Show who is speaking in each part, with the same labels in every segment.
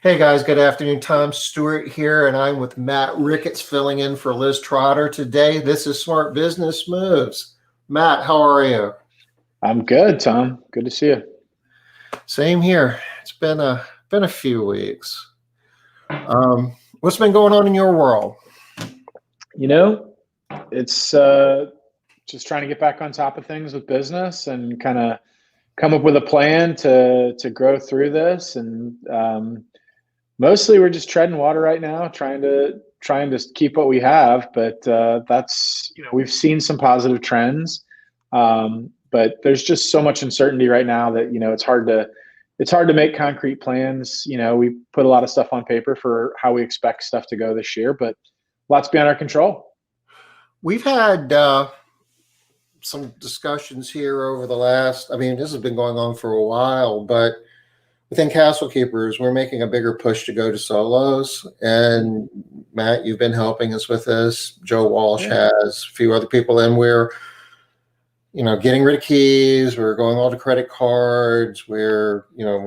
Speaker 1: Hey guys, good afternoon. Tom Stewart here, and I'm with Matt Ricketts filling in for Liz Trotter today. This is Smart Business Moves. Matt, how are you?
Speaker 2: I'm good, Tom. Good to see you.
Speaker 1: Same here. It's been a few weeks. What's been going on in your world?
Speaker 2: You know, it's just trying to get back on top of things with business and kind of come up with a plan to grow through this. And mostly, we're just treading water right now, trying to keep what we have. But that's we've seen some positive trends, but there's just so much uncertainty right now that it's hard to make concrete plans. We put a lot of stuff on paper for how we expect stuff to go this year, but lots beyond our control.
Speaker 1: We've had some discussions here over the last, this has been going on for a while, but within Castle Keepers, we're making a bigger push to go to solos. And Matt, you've been helping us with this. Joe Walsh has, a few other people, and we're getting rid of keys. We're going all to credit cards. We're,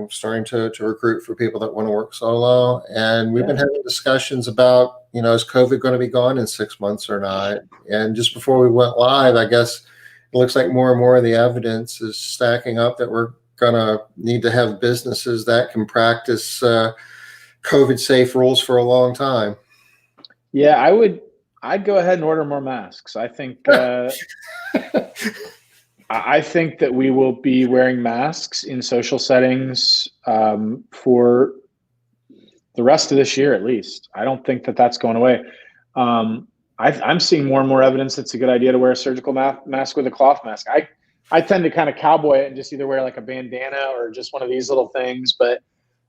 Speaker 1: starting to recruit for people that want to work solo. And we've been having discussions about, is COVID going to be gone in 6 months or not? And just before we went live, I guess it looks like more and more of the evidence is stacking up that we're going to need to have businesses that can practice COVID safe rules for a long time.
Speaker 2: Yeah, I'd go ahead and order more masks. I think I think that we will be wearing masks in social settings for the rest of this year, at least. I don't think that that's going away. I'm seeing more and more evidence it's a good idea to wear a surgical mask with a cloth mask. I tend to kind of cowboy it and just either wear like a bandana or just one of these little things. But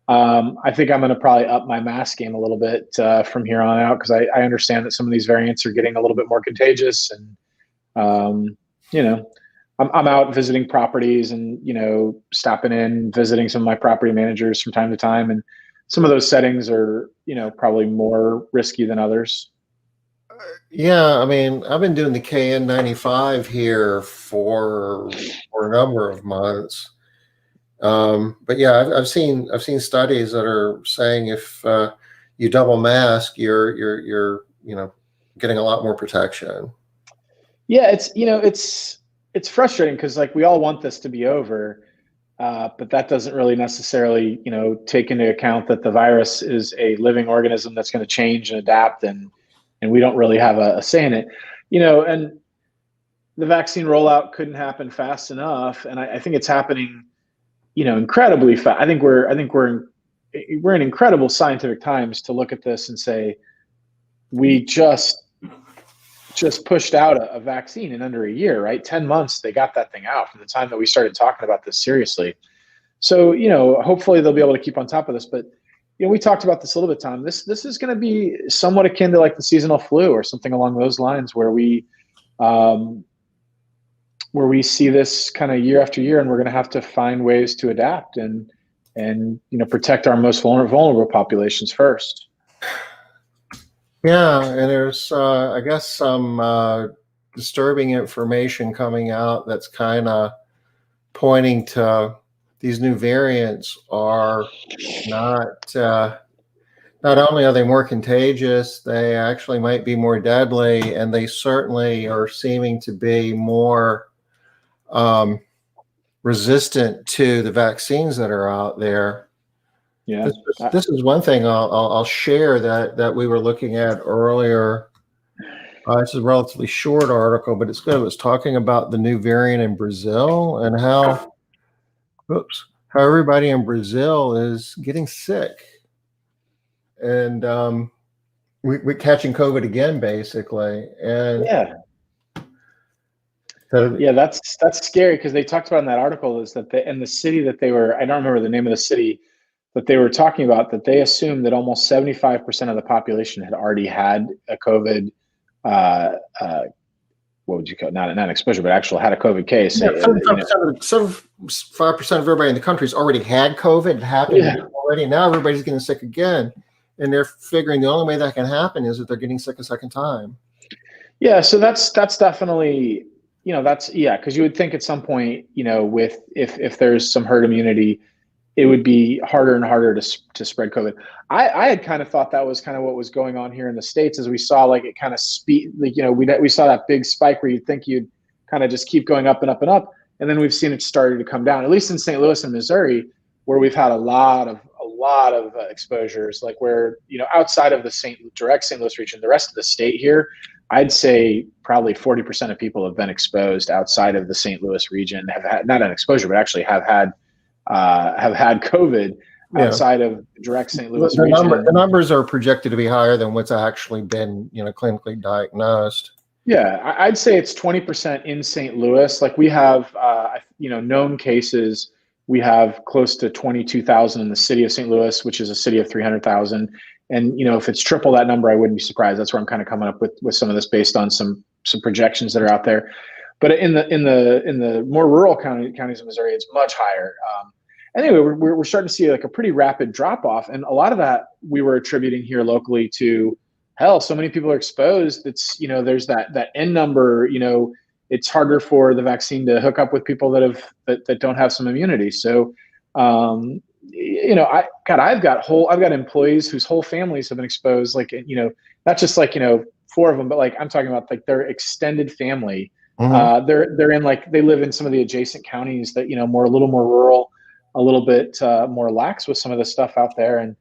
Speaker 2: I think I'm going to probably up my mask game a little bit from here on out, because I understand that some of these variants are getting a little bit more contagious. And, I'm out visiting properties and, stopping in, visiting some of my property managers from time to time. And some of those settings are, probably more risky than others.
Speaker 1: Yeah, I've been doing the KN95 here for a number of months. But yeah, I've seen studies that are saying if you double mask, you're getting a lot more protection.
Speaker 2: Yeah, it's frustrating because like we all want this to be over, but that doesn't really necessarily take into account that the virus is a living organism that's going to change and adapt, and we don't really have a say in it. And the vaccine rollout couldn't happen fast enough, and I think it's happening incredibly fast. I think we're in incredible scientific times to look at this and say we just pushed out a vaccine in under a year, right? 10 months they got that thing out from the time that we started talking about this seriously. So hopefully they'll be able to keep on top of this. But we talked about this a little bit, Tom. This is going to be somewhat akin to like the seasonal flu or something along those lines, where we see this kind of year after year, and we're going to have to find ways to adapt and protect our most vulnerable populations first.
Speaker 1: Yeah, and there's I guess some disturbing information coming out that's kind of pointing to these new variants are not only are they more contagious, they actually might be more deadly, and they certainly are seeming to be more resistant to the vaccines that are out there.
Speaker 2: Yeah,
Speaker 1: this is one thing I'll share that we were looking at earlier. This is a relatively short article, but it's good. It was talking about the new variant in Brazil and how everybody in Brazil is getting sick, and we're catching COVID again, basically. And
Speaker 2: that's scary, because they talked about in that article is that in the city that they were, I don't remember the name of the city that they were talking about, that they assumed that almost 75% of the population had already had a COVID, what would you call it? Not exposure, but actual had a COVID case.
Speaker 1: Yeah, 75% of everybody in the country's already had COVID. It happened already. Now everybody's getting sick again. And they're figuring the only way that can happen is that they're getting sick a second time.
Speaker 2: Yeah, so that's definitely, because you would think at some point, with if there's some herd immunity, it would be harder and harder to spread COVID. I had kind of thought that was kind of what was going on here in the States, as we saw like it kind of speed, like, we saw that big spike where you'd think you'd kind of just keep going up and up and up. And then we've seen it started to come down, at least in St. Louis and Missouri, where we've had a lot of exposures, like where, outside of the direct St. Louis region, the rest of the state here, I'd say probably 40% of people have been exposed outside of the St. Louis region, have had not an exposure, but actually have had COVID outside of the direct St. Louis region.
Speaker 1: The numbers are projected to be higher than what's actually been, clinically diagnosed.
Speaker 2: Yeah, I'd say it's 20% in St. Louis. Like we have, known cases. We have close to 22,000 in the city of St. Louis, which is a city of 300,000. And, if it's triple that number, I wouldn't be surprised. That's where I'm kind of coming up with some of this based on some projections that are out there. But in the more rural counties of Missouri, it's much higher. Anyway, we're starting to see like a pretty rapid drop off. And a lot of that we were attributing here locally to, hell, so many people are exposed. It's, there's that N number, it's harder for the vaccine to hook up with people that don't have some immunity. So, I've got employees whose whole families have been exposed, like, not just like, 4 of them, but like, I'm talking about like their extended family.
Speaker 1: Mm-hmm.
Speaker 2: They're in like, they live in some of the adjacent counties that, a little more rural, a little bit more lax with some of the stuff out there. And,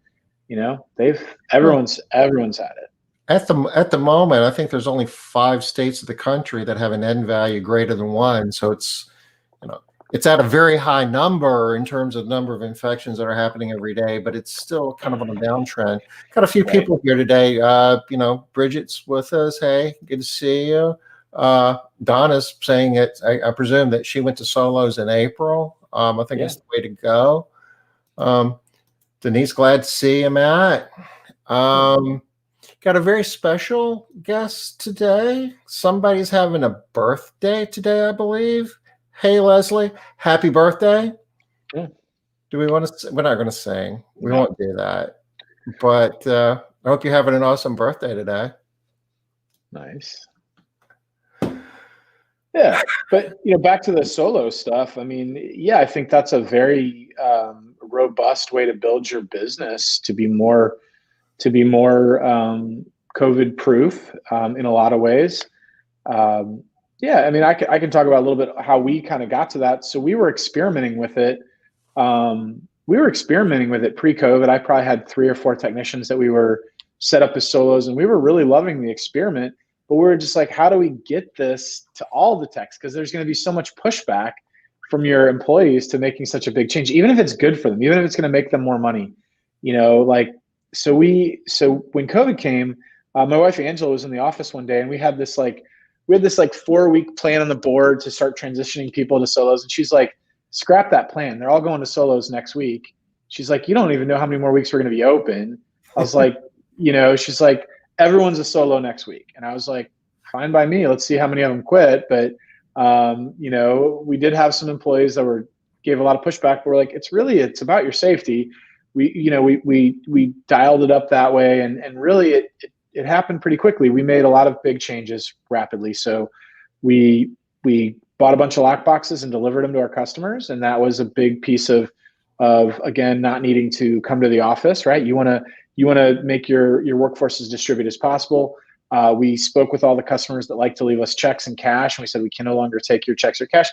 Speaker 2: everyone's had it.
Speaker 1: At the moment, I think there's only 5 states of the country that have an N value greater than 1. So it's, it's at a very high number in terms of number of infections that are happening every day, but it's still kind of on a downtrend. Got a few people here today. Bridget's with us. Hey, good to see you. Donna's saying it. I presume that she went to solos in April. I think it's the way to go. Denise, glad to see you, Matt. Got a very special guest today. Somebody's having a birthday today, I believe. Hey, Leslie, happy birthday.
Speaker 2: Yeah.
Speaker 1: Do we want to? We're not going to sing. We won't do that. But I hope you're having an awesome birthday today.
Speaker 2: Nice. Yeah, but back to the solo stuff. I mean, yeah, I think that's a very robust way to build your business to be more COVID proof in a lot of ways. Yeah, I mean, I can talk about a little bit how we kind of got to that. So we were experimenting with it. Pre-COVID. I probably had 3 or 4 technicians that we were set up as solos, and we were really loving the experiment. But we were just like, how do we get this to all the techs? Because there's going to be so much pushback from your employees to making such a big change, even if it's good for them, even if it's going to make them more money. So when COVID came, my wife Angela was in the office one day, and we had this 4-week plan on the board to start transitioning people to solos. And she's like, scrap that plan. They're all going to solos next week. She's like, you don't even know how many more weeks we're going to be open. I was like, she's like, everyone's a solo next week. And I was like, fine by me. Let's see how many of them quit. But, we did have some employees that gave a lot of pushback. But we're like, it's about your safety. We dialed it up that way. And really it happened pretty quickly. We made a lot of big changes rapidly. So we bought a bunch of lock boxes and delivered them to our customers. And that was a big piece of again, not needing to come to the office, right? You want to make your workforce as distributed as possible. We spoke with all the customers that like to leave us checks and cash. And we said, we can no longer take your checks or cash.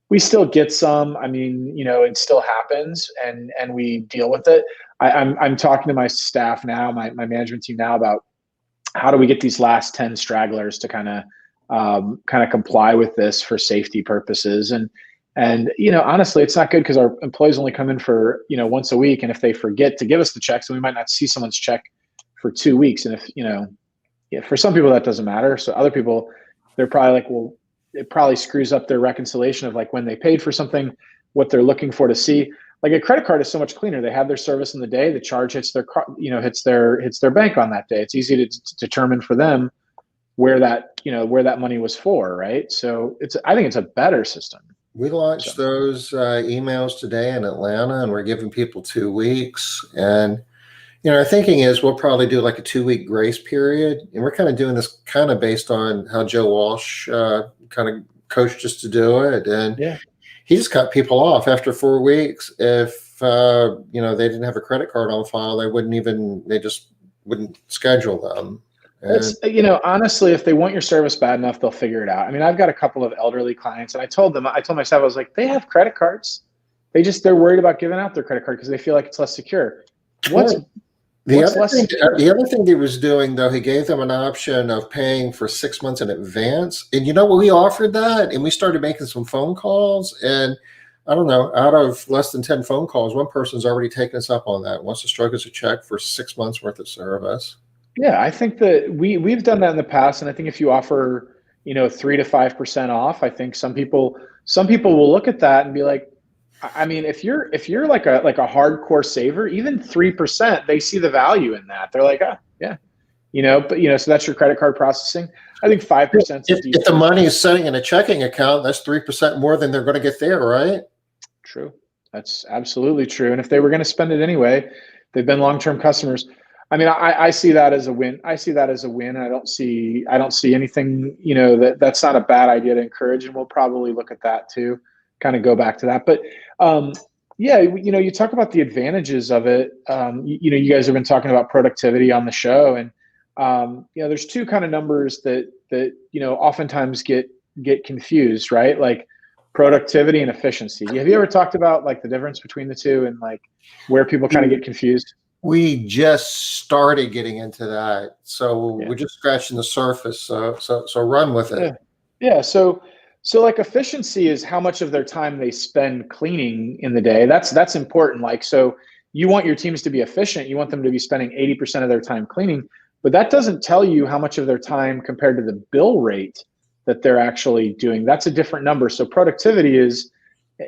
Speaker 2: We still get some. I mean, it still happens, and we deal with it. I'm talking to my staff now, my management team now, about how do we get these last 10 stragglers to kind of comply with this for safety purposes. And honestly, it's not good because our employees only come in for, once a week. And if they forget to give us the checks, then we might not see someone's check for 2 weeks. And if, for some people that doesn't matter. So other people, they're probably like, well, it probably screws up their reconciliation of like when they paid for something, what they're looking for to see. Like a credit card is so much cleaner. They have their service in the day, the charge hits their bank on that day. It's easy to determine for them where that money was for, right? So I think it's a better system.
Speaker 1: We launched those emails today in Atlanta, and we're giving people 2 weeks. And our thinking is we'll probably do like a 2-week grace period, and we're kind of doing this based on how Joe Walsh kind of coached us to do it. And he just cut people off after 4 weeks. If they didn't have a credit card on file, they just wouldn't schedule them.
Speaker 2: It's, honestly, if they want your service bad enough, they'll figure it out. I mean, I've got a couple of elderly clients, and I told my staff, I was like, they have credit cards. They're worried about giving out their credit card because they feel like it's less secure.
Speaker 1: The other thing he was doing, though, he gave them an option of paying for 6 months in advance. And we offered that, and we started making some phone calls. And I don't know, out of less than 10 phone calls, one person's already taken us up on that, wants to stroke us a check for 6 months worth of service.
Speaker 2: Yeah, I think that we've done that in the past. And I think if you offer, 3 to 5% off, I think some people will look at that and be like, I mean, if you're like a hardcore saver, even 3%, they see the value in that. They're like, yeah, so that's your credit card processing. I think 5%.
Speaker 1: If the money is sitting in a checking account, that's 3% more than they're going to get there, right?
Speaker 2: True. That's absolutely true. And if they were going to spend it anyway, they've been long-term customers. I mean, I see that as a win. I don't see anything, that's not a bad idea to encourage. And we'll probably look at that too, kind of go back to that. But yeah, you talk about the advantages of it. You guys have been talking about productivity on the show, and there's two kind of numbers that oftentimes get confused, right? Like productivity and efficiency. Have you ever talked about like the difference between the two and like where people kind of get confused?
Speaker 1: We just started getting into that, so we're just scratching the surface. So run with it.
Speaker 2: Yeah. So like efficiency is how much of their time they spend cleaning in the day. That's important. Like, so you want your teams to be efficient. You want them to be spending 80% of their time cleaning, but that doesn't tell you how much of their time compared to the bill rate that they're actually doing. That's a different number. So productivity is,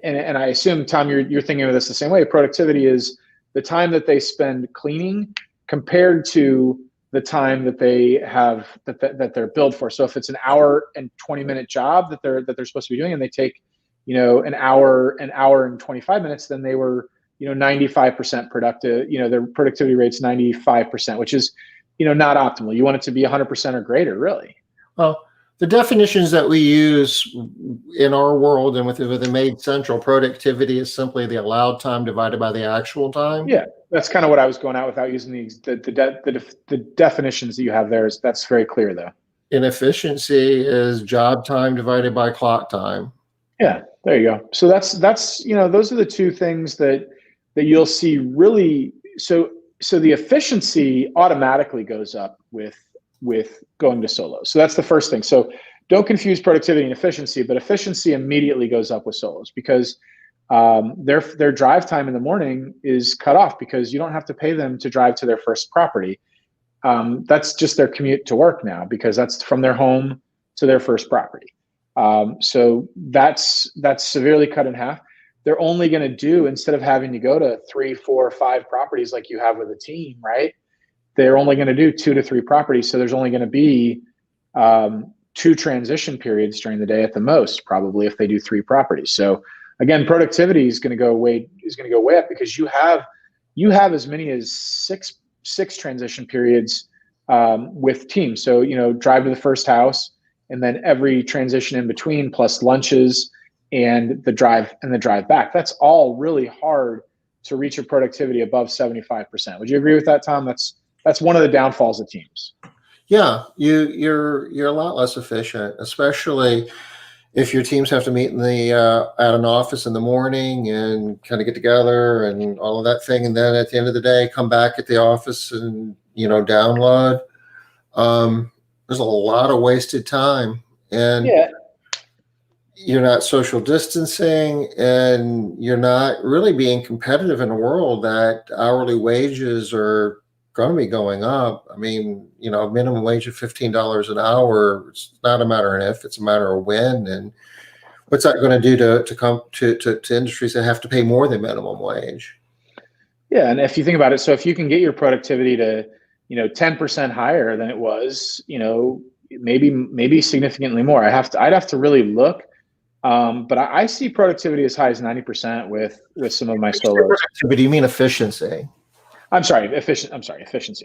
Speaker 2: and I assume, Tom, you're thinking of this the same way. Productivity is the time that they spend cleaning compared to the time that they have that they're billed for. So if it's an hour and 20-minute job that they're supposed to be doing, and they take, an hour and 25 minutes, then they were, 95% productive. Their productivity rate's 95%, which is, not optimal. You want it to be 100% or greater, really.
Speaker 1: Well, the definitions that we use in our world and within Made Central, productivity is simply the allowed time divided by the actual time.
Speaker 2: Yeah, that's kind of what I was going out without using the definitions that you have there. That's very clear, though.
Speaker 1: Inefficiency is job time divided by clock time.
Speaker 2: Yeah, there you go. So that's those are the two things that you'll see really. So the efficiency automatically goes up with going to solos. So that's the first thing. So don't confuse productivity and efficiency, but efficiency immediately goes up with solos because their drive time in the morning is cut off because you don't have to pay them to drive to their first property. That's just their commute to work now because that's from their home to their first property. So that's severely cut in half. They're only going to do, instead of having to go to 3, 4, 5 properties like you have with a team, right? They're only going to do 2 to 3 properties. So there's only going to be 2 transition periods during the day at the most, probably, if they do 3 properties. So again, productivity is going to go way up because you have as many as six transition periods with teams. So, drive to the first house and then every transition in between plus lunches and the drive back. That's all really hard to reach a productivity above 75%. Would you agree with that, Tom? That's one of the downfalls of teams.
Speaker 1: Yeah, you're a lot less efficient, especially if your teams have to meet in the at an office in the morning and kind of get together and all of that thing, and then at the end of the day, come back at the office and download. There's a lot of wasted time, and you're not social distancing, and you're not really being competitive in a world that hourly wages are going to be going up. I mean, minimum wage of $15 an hour. It's not a matter of if, it's a matter of when. And what's that going to do to come to industries that have to pay more than minimum wage?
Speaker 2: Yeah, and if you think about it, so if you can get your productivity to 10% higher than it was, maybe significantly more. I'd have to really look. But I see productivity as high as 90% with some of my solos.
Speaker 1: Productivity, you mean efficiency?
Speaker 2: I'm sorry, efficiency.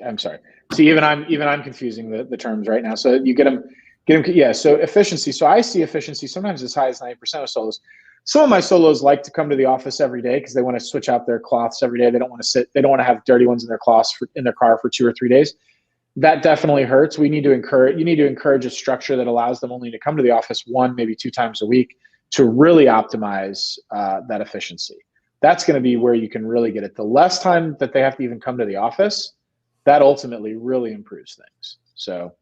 Speaker 2: I'm sorry. See, even I'm confusing the terms right now. So you get them. Yeah. So efficiency. So I see efficiency sometimes as high as 90% of solos. Some of my solos like to come to the office every day because they want to switch out their cloths every day. They don't want to sit. They don't want to have dirty ones in their cloths in their car for 2 or 3 days. That definitely hurts. You need to encourage a structure that allows them only to come to the office 1, maybe 2 times a week to really optimize that efficiency. That's going to be where you can really get it. The less time that they have to even come to the office, that ultimately really improves things. So,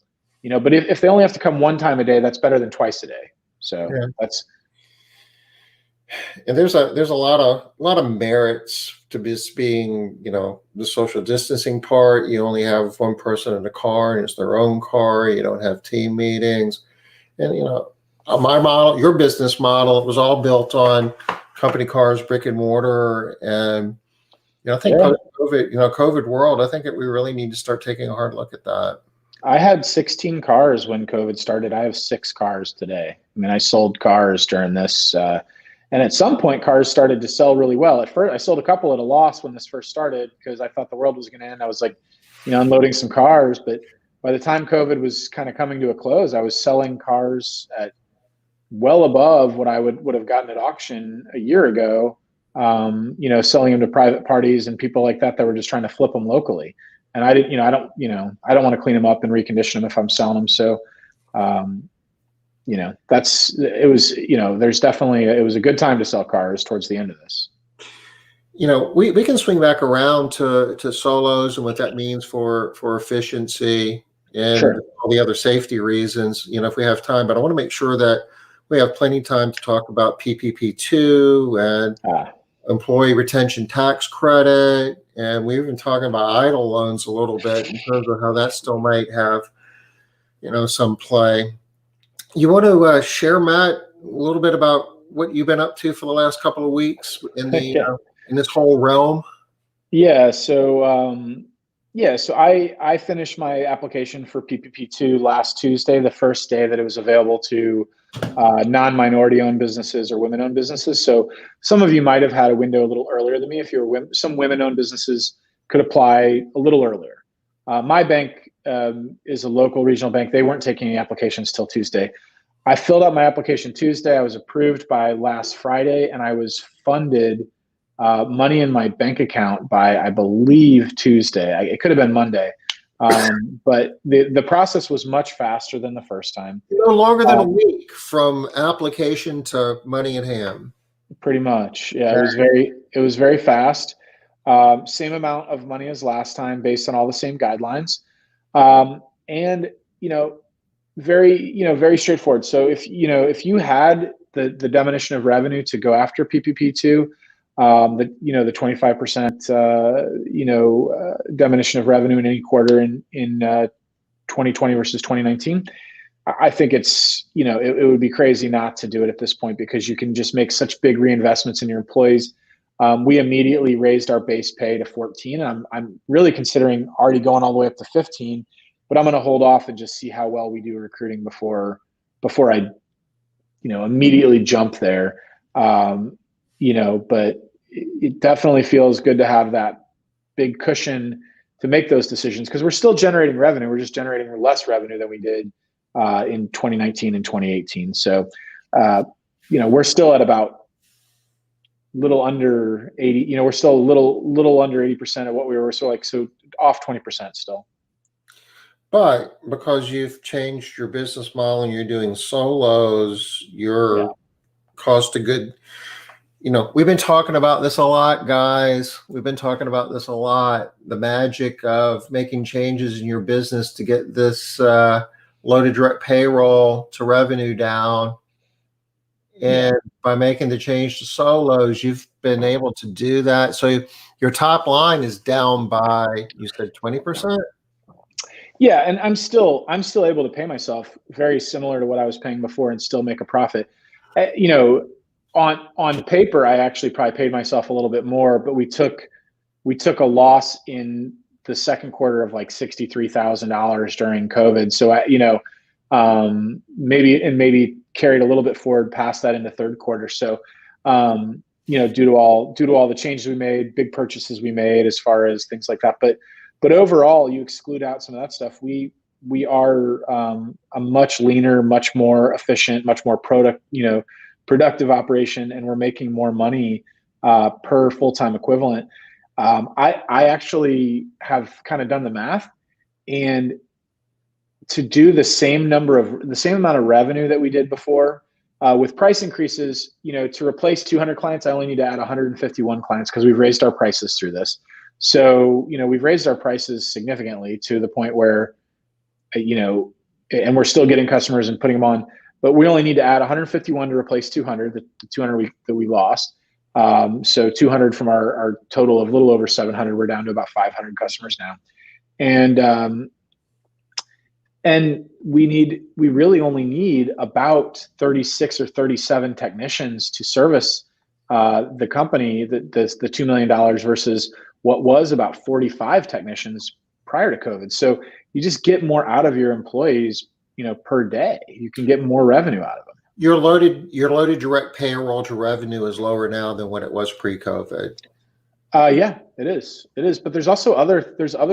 Speaker 2: but if they only have to come 1 time a day, that's better than twice a day. So that's.
Speaker 1: And there's a lot of merits to this being, the social distancing part. You only have one person in the car, and it's their own car. You don't have team meetings, and my model, your business model, it was all built on company cars, brick and mortar, and I think COVID world. I think that we really need to start taking a hard look at that.
Speaker 2: I had 16 cars when COVID started. I have 6 cars today. I mean, I sold cars during this. And at some point, cars started to sell really well. At first, I sold a couple at a loss when this first started because I thought the world was going to end. I was like, unloading some cars. But by the time COVID was kind of coming to a close, I was selling cars at well above what I would have gotten at auction a year ago. Selling them to private parties and people like that were just trying to flip them locally. And I didn't, I don't want to clean them up and recondition them if I'm selling them. So, it was a good time to sell cars towards the end of this.
Speaker 1: We can swing back around to solos and what that means for efficiency and all the other safety reasons, if we have time, but I want to make sure that we have plenty of time to talk about PPP2 and employee retention tax credit. And we've been talking about idle loans a little bit in terms of how that still might have, some play. You want to share, Matt, a little bit about what you've been up to for the last couple of weeks in the in this whole realm?
Speaker 2: Yeah. So I finished my application for PPP2 last Tuesday, the first day that it was available to non-minority owned businesses or women owned businesses. So some of you might have had a window a little earlier than me. If you're some women owned businesses could apply a little earlier. My bank is a local regional bank. They weren't taking any applications till Tuesday. I filled out my application Tuesday. I was approved by last Friday, and I was funded money in my bank account by, I believe, Tuesday. It could have been Monday. But the process was much faster than the first time.
Speaker 1: No longer than a week from application to money in hand.
Speaker 2: Pretty much. Yeah, it was very fast. Same amount of money as last time based on all the same guidelines. And very straightforward. So if you had the definition of revenue to go after PPP2, the 25% definition of revenue in any quarter in 2020 versus 2019, I think it's it would be crazy not to do it at this point because you can just make such big reinvestments in your employees. We immediately raised our base pay to 14. I'm really considering already going all the way up to 15, but I'm going to hold off and just see how well we do recruiting before I immediately jump there. But it definitely feels good to have that big cushion to make those decisions because we're still generating revenue. We're just generating less revenue than we did in 2019 and 2018. So, we're still at about little under 80, we're still a little under 80% of what we were. So off 20% still.
Speaker 1: But because you've changed your business model and you're doing solos, your cost of good, we've been talking about this a lot, guys. We've been talking about this a lot. The magic of making changes in your business to get this loaded direct payroll to revenue down. And by making the change to solos, you've been able to do that. So your top line is down by, you said 20%?
Speaker 2: Yeah, and I'm still able to pay myself very similar to what I was paying before and still make a profit. On paper, I actually probably paid myself a little bit more, but we took a loss in the second quarter of like $63,000 during COVID. So maybe carried a little bit forward past that in the third quarter. So due to all the changes we made, big purchases we made as far as things like that. But overall, you exclude out some of that stuff. We are a much leaner, much more efficient, much more productive operation and we're making more money per full-time equivalent. I actually have kind of done the math, and to do the same amount of revenue that we did before with price increases, to replace 200 clients, I only need to add 151 clients because we've raised our prices through this. So, we've raised our prices significantly to the point where, and we're still getting customers and putting them on, but we only need to add 151 to replace 200, the 200 that we lost. So 200 from our total of a little over 700, we're down to about 500 customers now. And we really only need about 36 or 37 technicians to service the company, the $2 million versus what was about 45 technicians prior to COVID. So you just get more out of your employees, per day. You can get more revenue out of them.
Speaker 1: Your loaded direct payroll to revenue is lower now than when it was pre-COVID.
Speaker 2: Yeah, it is. But there's also other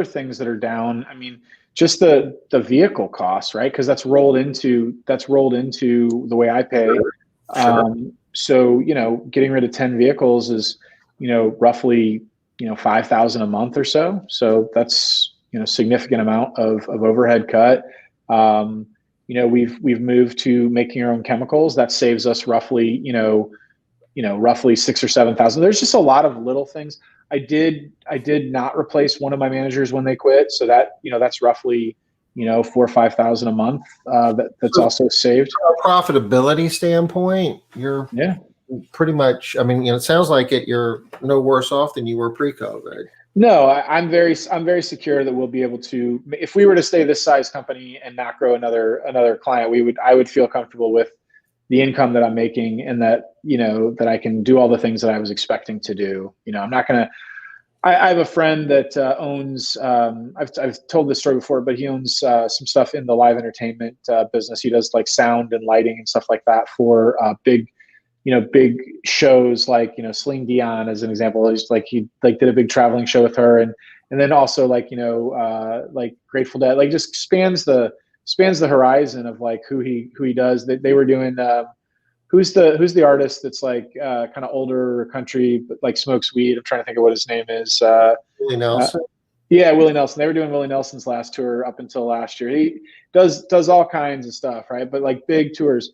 Speaker 2: things that are down. I mean, just the vehicle costs, right? Because that's rolled into the way I pay.
Speaker 1: Sure.
Speaker 2: So getting rid of 10 vehicles is roughly $5,000 a month or so. So that's significant amount of overhead cut. We've moved to making our own chemicals. That saves us roughly roughly $6,000 or $7,000. There's just a lot of little things. I did not replace one of my managers when they quit, so that that's roughly $4,000 or $5,000 a month. That's also saved.
Speaker 1: From a profitability standpoint, you're pretty much. I mean, it sounds like you're no worse off than you were pre-COVID.
Speaker 2: No, I'm very secure that we'll be able to. If we were to stay this size company and not grow another client, I would feel comfortable with the income that I'm making, and that that I can do all the things that I was expecting to do. I'm not gonna. I have a friend that owns. I've told this story before, but he owns some stuff in the live entertainment business. He does like sound and lighting and stuff like that for big shows like Celine Dion as an example. He did a big traveling show with her, and then also like Grateful Dead. Like just spans the horizon of like who he does. They were doing who's the artist that's like kind of older country but like smokes weed. I'm trying to think of what his name is.
Speaker 1: Willie Nelson.
Speaker 2: Yeah, Willie Nelson. They were doing Willie Nelson's last tour up until last year. He does all kinds of stuff, right? But like big tours.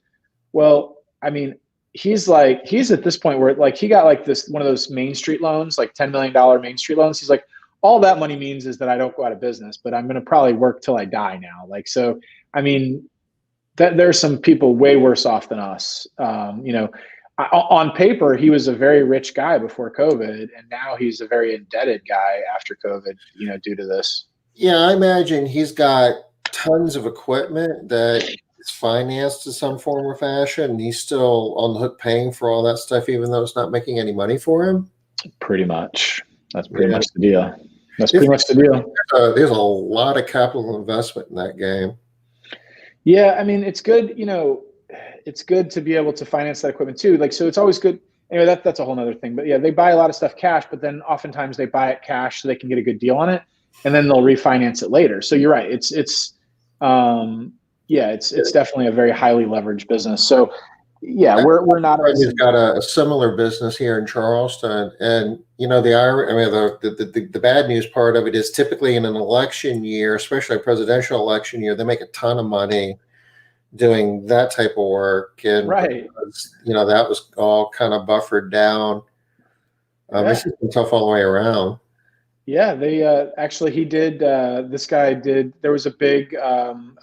Speaker 2: Well, I mean, he's at this point where like he got like one of those Main Street loans, like $10 million Main Street loans. He's like, all that money means is that I don't go out of business, but I'm going to probably work till I die now. Like, so, I mean, there's some people way worse off than us. On paper, he was a very rich guy before COVID, and now he's a very indebted guy after COVID, due to this.
Speaker 1: Yeah, I imagine he's got tons of equipment that is financed in some form or fashion, and he's still on the hook paying for all that stuff, even though it's not making any money for him.
Speaker 2: Pretty much. That's pretty much the deal. There's a
Speaker 1: lot of capital investment in that game.
Speaker 2: Yeah, I mean, it's good. It's good to be able to finance that equipment too. Like, so it's always good. Anyway, that's a whole nother thing. But yeah, they buy a lot of stuff cash, but then oftentimes they buy it cash so they can get a good deal on it, and then they'll refinance it later. So you're right. It's definitely a very highly leveraged business. So yeah, we're not.
Speaker 1: He's got a similar business here in Charleston, and the bad news part of it is typically in an election year, especially a presidential election year, they make a ton of money doing that type of work, and
Speaker 2: right,
Speaker 1: that was all kind of buffered down. It's been tough all the way around.
Speaker 2: Yeah, they actually he did. This guy did. There was a big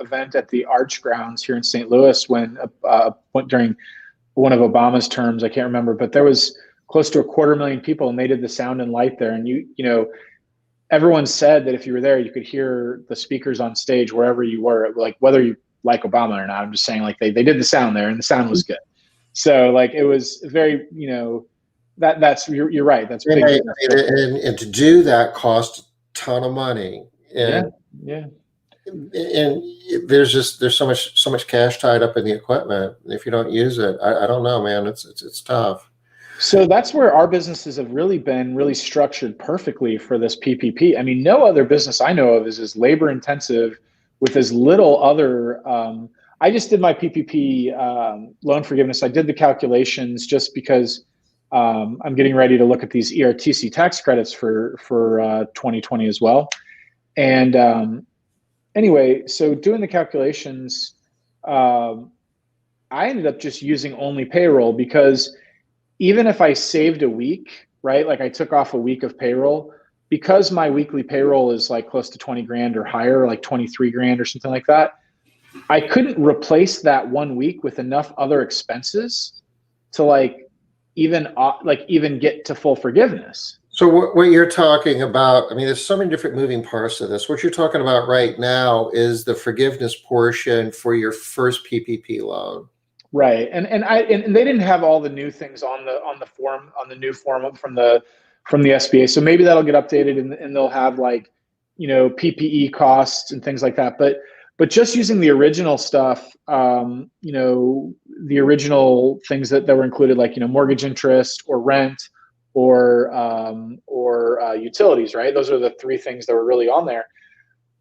Speaker 2: event at the Arch Grounds here in St. Louis when during one of Obama's terms. I can't remember, but there was close to 250,000 people, and they did the sound and light there. And everyone said that if you were there, you could hear the speakers on stage wherever you were, like whether you like Obama or not. I'm just saying, like they did the sound there, and the sound was good. So like it was very That's you're right. That's big.
Speaker 1: And to do that cost a ton of money. And
Speaker 2: yeah.
Speaker 1: And there's so much cash tied up in the equipment. If you don't use it, I don't know, man. It's tough.
Speaker 2: So that's where our businesses have really been structured perfectly for this PPP. I mean, no other business I know of is as labor intensive with as little other I just did my PPP loan forgiveness. I did the calculations just because I'm getting ready to look at these ERTC tax credits for 2020 as well. And anyway, so doing the calculations, I ended up just using only payroll, because even if I saved a week, right? Like I took off a week of payroll, because my weekly payroll is like close to 20 grand or higher, like 23 grand or something like that. I couldn't replace that 1 week with enough other expenses to even get to full forgiveness.
Speaker 1: So what you're talking about, I mean, there's so many different moving parts of this. What you're talking about right now is the forgiveness portion for your first PPP loan.
Speaker 2: Right. And they didn't have all the new things on the form, on the new form from the SBA. So maybe that'll get updated, and they'll have like, PPE costs and things like that. But just using the original stuff, the original things that were included, like, mortgage interest or rent or utilities, right? Those are the three things that were really on there.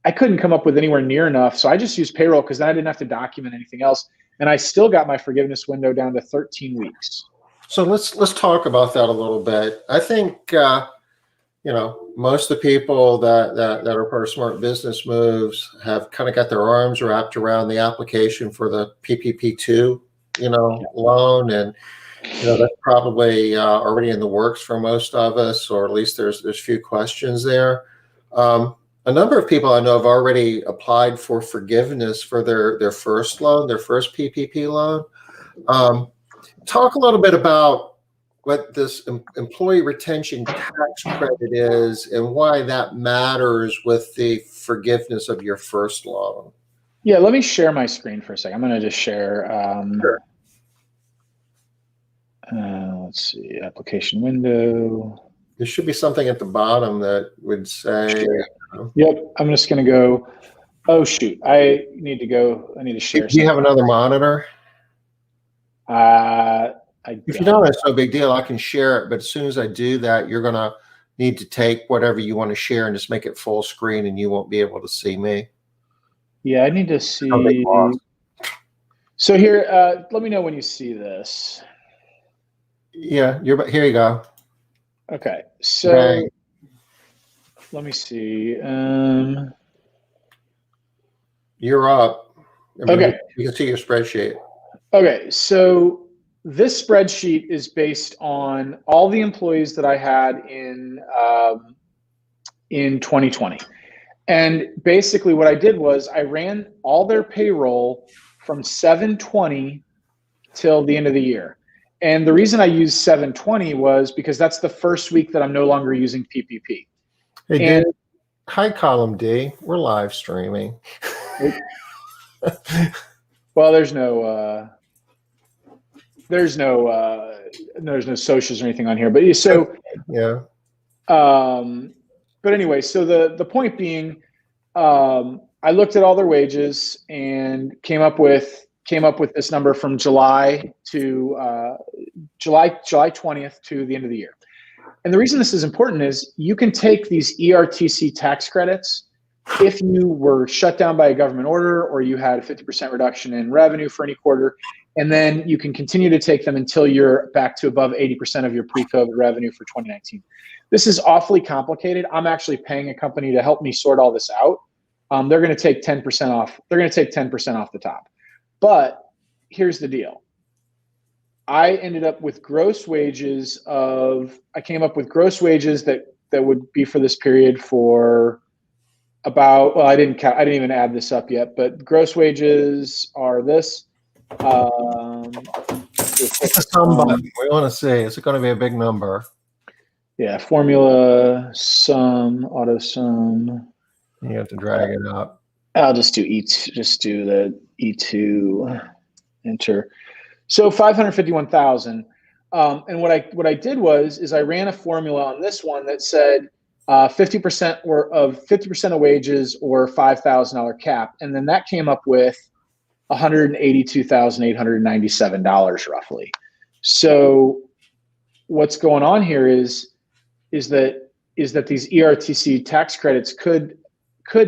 Speaker 2: I couldn't come up with anywhere near enough. So I just used payroll, because then I didn't have to document anything else. And I still got my forgiveness window down to 13 weeks.
Speaker 1: So let's talk about that a little bit. I think most of the people that are part of Smart Business Moves have kind of got their arms wrapped around the application for the PPP2, loan, and that's probably already in the works for most of us, or at least there's few questions there. A number of people I know have already applied for forgiveness for their first loan, their first PPP loan. Talk a little bit about what this employee retention tax credit is and why that matters with the forgiveness of your first loan.
Speaker 2: Yeah, let me share my screen for a second. I'm going to just share.
Speaker 1: Sure.
Speaker 2: Let's see, application window.
Speaker 1: There should be something at the bottom that would say.
Speaker 2: Sure. Yep, I'm just going to go. Oh shoot, I need to share.
Speaker 1: Do you have another monitor? If you don't, it's no big deal. I can share it, but as soon as I do that, you're going to need to take whatever you want to share and just make it full screen, and you won't be able to see me.
Speaker 2: Yeah, I need to see. So here, let me know when you see this.
Speaker 1: Yeah, here you go.
Speaker 2: Okay, so let me see.
Speaker 1: You're up.
Speaker 2: Okay.
Speaker 1: You can see your spreadsheet.
Speaker 2: Okay, so this spreadsheet is based on all the employees that I had in 2020. And basically what I did was I ran all their payroll from 7/20 till the end of the year. And the reason I used 7/20 was because that's the first week that I'm no longer using PPP.
Speaker 1: Hey, dude. Hi, Column D. We're live streaming.
Speaker 2: Well, there's no socials or anything on here, but so
Speaker 1: yeah.
Speaker 2: But anyway, so the point being, I looked at all their wages and came up with this number from July 20th to the end of the year. And the reason this is important is you can take these ERTC tax credits if you were shut down by a government order or you had a 50% reduction in revenue for any quarter, and then you can continue to take them until you're back to above 80% of your pre-COVID revenue for 2019. This is awfully complicated. I'm actually paying a company to help me sort all this out. They're going to take 10% off. They're going to take 10% off the top. But here's the deal. I ended up with gross wages I came up with gross wages that would be for this period for about, well, I didn't even add this up yet, but gross wages are this.
Speaker 1: It's a sum button. We want to see, is it going to be a big number?
Speaker 2: Yeah, formula, sum, auto sum.
Speaker 1: You have to drag it up.
Speaker 2: I'll just do the E2, enter. So 551,000. And what I did was I ran a formula on this one that said 50% of wages or $5,000 cap, and then that came up with $182,897 roughly. So what's going on here is that these ERTC tax credits could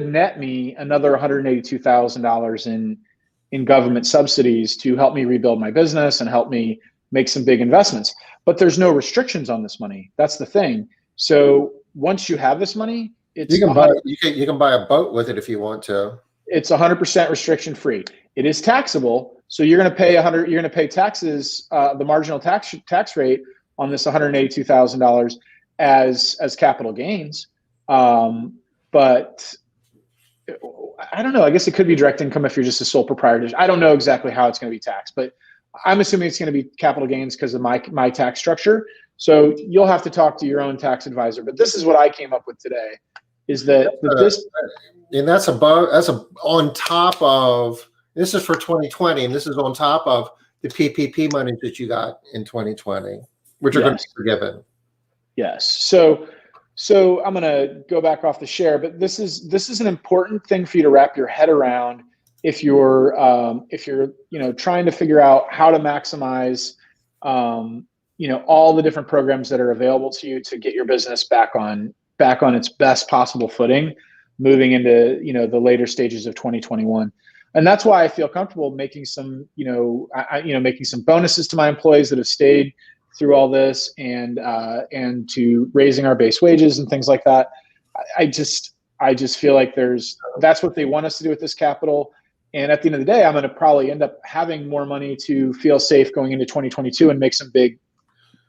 Speaker 2: net me another $182,000 in government subsidies to help me rebuild my business and help me make some big investments. But there's no restrictions on this money. That's the thing. So once you have this money, it's
Speaker 1: you can buy a boat with it if you want to.
Speaker 2: It's 100% restriction free. It is taxable, so you're going to pay You're going to pay taxes, the marginal tax rate on this $182,000 as capital gains. But I don't know. I guess it could be direct income if you're just a sole proprietor. I don't know exactly how it's going to be taxed, but I'm assuming it's going to be capital gains because of my tax structure. So you'll have to talk to your own tax advisor. But this is what I came up with today: is that this.
Speaker 1: And that's on top of, this is for 2020, and this is on top of the PPP money that you got in 2020, which are going to be forgiven.
Speaker 2: Yes. So I'm going to go back off the share, but this is an important thing for you to wrap your head around if you're trying to figure out how to maximize all the different programs that are available to you to get your business back on its best possible footing, moving into the later stages of 2021. And that's why I feel comfortable making some making some bonuses to my employees that have stayed through all this, and to raising our base wages and things like that. I just feel like that's what they want us to do with this capital. And at the end of the day, I'm going to probably end up having more money to feel safe going into 2022 and make some big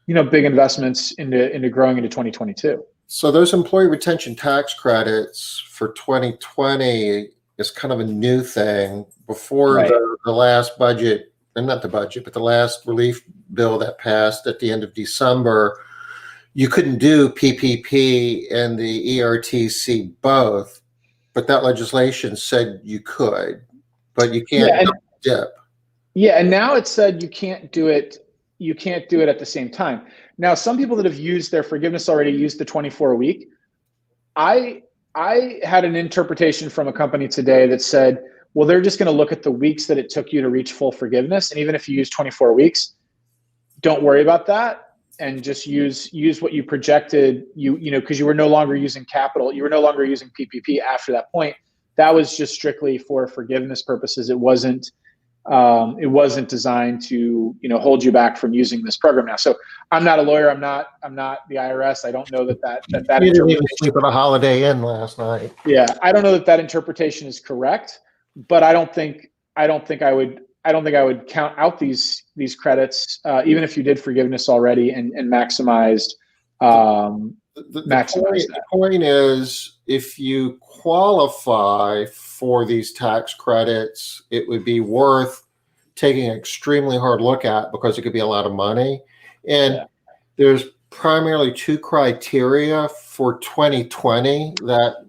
Speaker 2: investments into growing into 2022.
Speaker 1: So those employee retention tax credits for 2020 is kind of a new thing. Before
Speaker 2: Right.
Speaker 1: the last budget, and not the budget, but the last relief bill that passed at the end of December, you couldn't do PPP and the ERTC both, but that legislation said you could, but you can't dip.
Speaker 2: Yeah, and now it said you can't do it at the same time. Now, some people that have used their forgiveness already used the 24-week. I had an interpretation from a company today that said, well, they're just going to look at the weeks that it took you to reach full forgiveness. And even if you use 24 weeks, don't worry about that, and just use what you projected, because you were no longer using capital. You were no longer using PPP after that point. That was just strictly for forgiveness purposes. It wasn't designed to hold you back from using this program now. So I'm not a lawyer. I'm not the IRS. I don't know that
Speaker 1: You didn't even sleep at a Holiday Inn last night.
Speaker 2: Yeah, I don't know that interpretation is correct, but I don't think I would count out these credits, even if you did forgiveness already and maximized.
Speaker 1: The point is, if you qualify for these tax credits, it would be worth taking an extremely hard look at, because it could be a lot of money. And there's primarily two criteria for 2020 that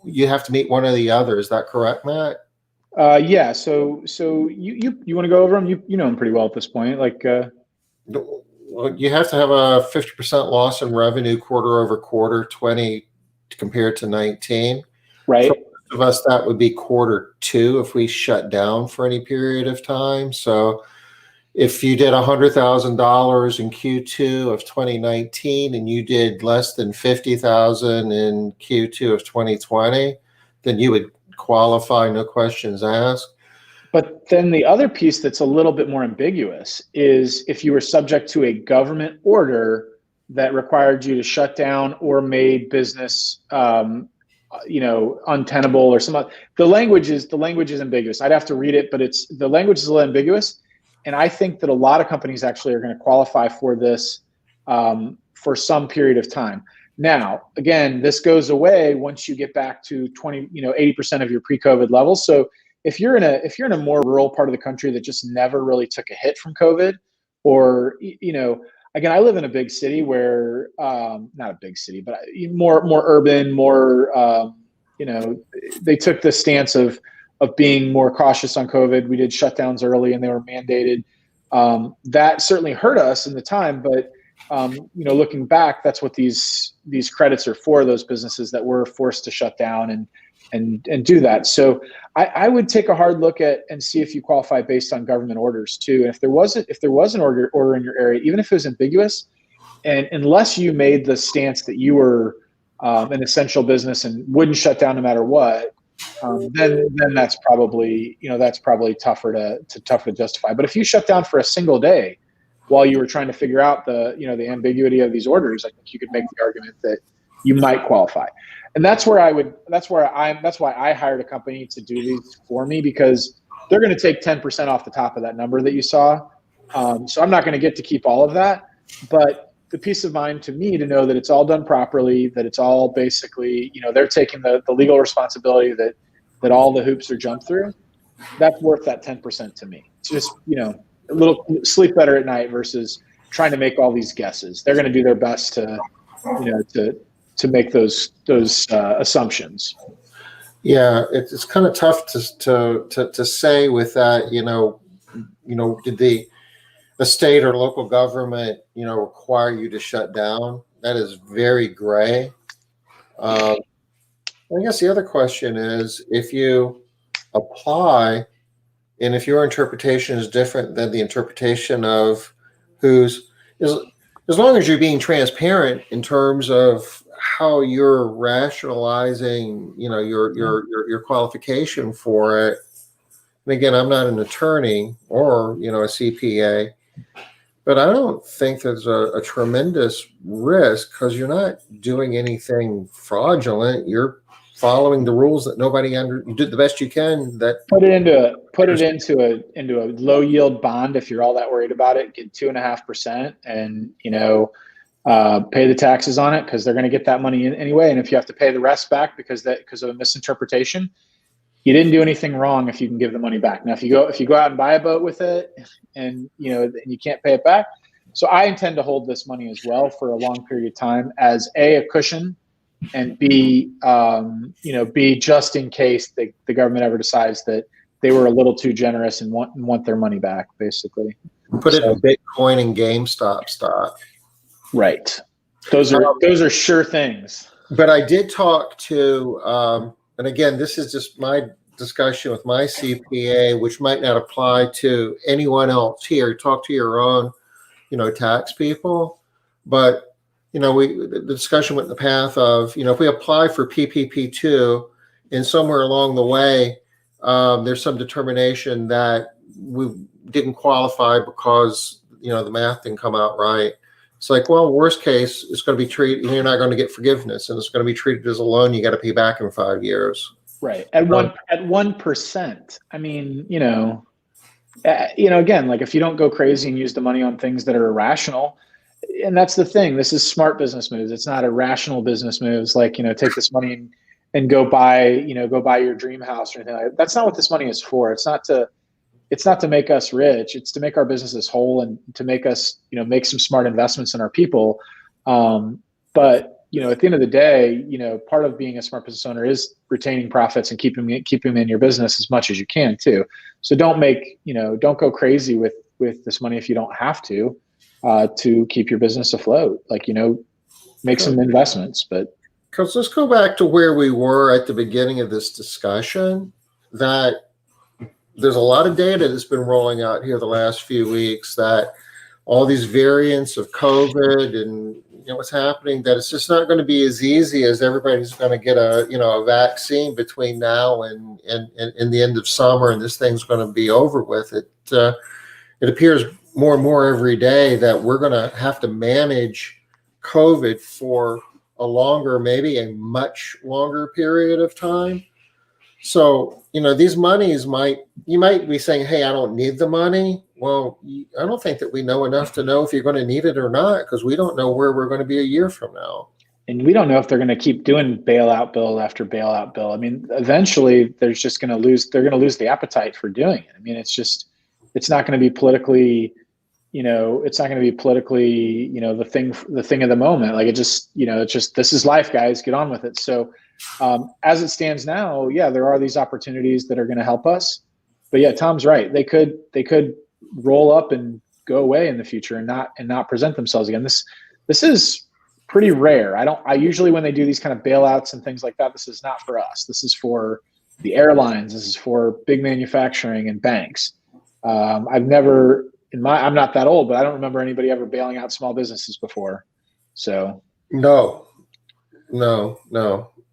Speaker 1: you have to meet one or the other. Is that correct, Matt?
Speaker 2: Yeah. So you want to go over them? You know them pretty well at this point.
Speaker 1: Well, you have to have a 50% loss in revenue quarter over quarter, 20 compared to 19.
Speaker 2: Right.
Speaker 1: For most of us, that would be quarter two if we shut down for any period of time. So if you did $100,000 in Q2 of 2019 and you did less than 50,000 in Q2 of 2020, then you would qualify, no questions asked.
Speaker 2: But then the other piece that's a little bit more ambiguous is if you were subject to a government order that required you to shut down or made business, untenable or something. The language is ambiguous. I'd have to read it, but the language is a little ambiguous. And I think that a lot of companies actually are going to qualify for this for some period of time. Now, again, this goes away once you get back to 80% of your pre-COVID levels. So if you're in a more rural part of the country that just never really took a hit from COVID, or again, I live in a big city where not a big city, but more urban, more they took the stance of being more cautious on COVID. We did shutdowns early and they were mandated. That certainly hurt us in the time, but looking back, that's what these credits are for, those businesses that were forced to shut down and do that. So I would take a hard look at and see if you qualify based on government orders too. And if there was an order in your area, even if it was ambiguous, and unless you made the stance that you were an essential business and wouldn't shut down no matter what, then that's probably tougher to justify. But if you shut down for a single day while you were trying to figure out the ambiguity of these orders, I think you could make the argument that you might qualify. And that's why I hired a company to do these for me, because they're going to take 10% off the top of that number that you saw. So I'm not going to get to keep all of that, but the peace of mind to me to know that it's all done properly, that it's all basically, they're taking the legal responsibility that all the hoops are jumped through, that's worth that 10% to me. It's just, a little sleep better at night versus trying to make all these guesses. They're going to do their best to make those assumptions.
Speaker 1: Yeah, it's kind of tough to say with that. Did the state or local government require you to shut down? That is very gray. I guess the other question is, if you apply, and if your interpretation is different than the interpretation of as long as you're being transparent in terms of how you're rationalizing, your qualification for it. And again, I'm not an attorney or, a CPA, but I don't think there's a tremendous risk, because you're not doing anything fraudulent. You're following the rules that you did the best you can. That
Speaker 2: put it into a low yield bond. If you're all that worried about it, get 2.5% and, pay the taxes on it, because they're going to get that money in anyway. And if you have to pay the rest back because of a misinterpretation, you didn't do anything wrong if you can give the money back. Now, if you go out and buy a boat with it and, you can't pay it back. So I intend to hold this money as well for a long period of time as a cushion, and B, just in case the government ever decides that they were a little too generous and want their money back, basically.
Speaker 1: Put it in Bitcoin and GameStop stock.
Speaker 2: Right. Those are sure things.
Speaker 1: But I did talk to, and again, this is just my discussion with my CPA, which might not apply to anyone else here. Talk to your own, tax people. But, the discussion went in the path of, if we apply for PPP2 and somewhere along the way, there's some determination that we didn't qualify because, the math didn't come out right. It's like, well, worst case, it's going to be treated, you're not going to get forgiveness, and it's going to be treated as a loan you got to pay back in 5 years.
Speaker 2: Right. At 1%. I mean, again, like if you don't go crazy and use the money on things that are irrational, and that's the thing, this is smart business moves. It's not irrational business moves. Like, take this money and go buy your dream house or anything like that. That's not what this money is for. It's not to make us rich. It's to make our businesses whole and to make us, make some smart investments in our people. But at the end of the day, part of being a smart business owner is retaining profits and keeping them in your business as much as you can too. So don't go crazy with this money if you don't have to keep your business afloat. Like, make some investments. But
Speaker 1: because let's go back to where we were at the beginning of this discussion, that there's a lot of data that's been rolling out here the last few weeks, that all these variants of COVID and what's happening, that it's just not going to be as easy as everybody's going to get a vaccine between now and the end of summer, and this thing's going to be over with. It appears more and more every day that we're going to have to manage COVID for a longer, maybe a much longer period of time. So, these monies you might be saying, hey, I don't need the money. Well, I don't think that we know enough to know if you're going to need it or not, because we don't know where we're going to be a year from now.
Speaker 2: And we don't know if they're going to keep doing bailout bill after bailout bill. I mean, eventually they're going to lose the appetite for doing it. I mean, it's not going to be politically, the thing of the moment. Like this is life, guys, get on with it. So, as it stands now, yeah, there are these opportunities that are going to help us, but yeah, Tom's right. They could roll up and go away in the future and not present themselves again. This is pretty rare. I usually, when they do these kind of bailouts and things like that, this is not for us. This is for the airlines. This is for big manufacturing and banks. I'm not that old, but I don't remember anybody ever bailing out small businesses before. So
Speaker 1: no.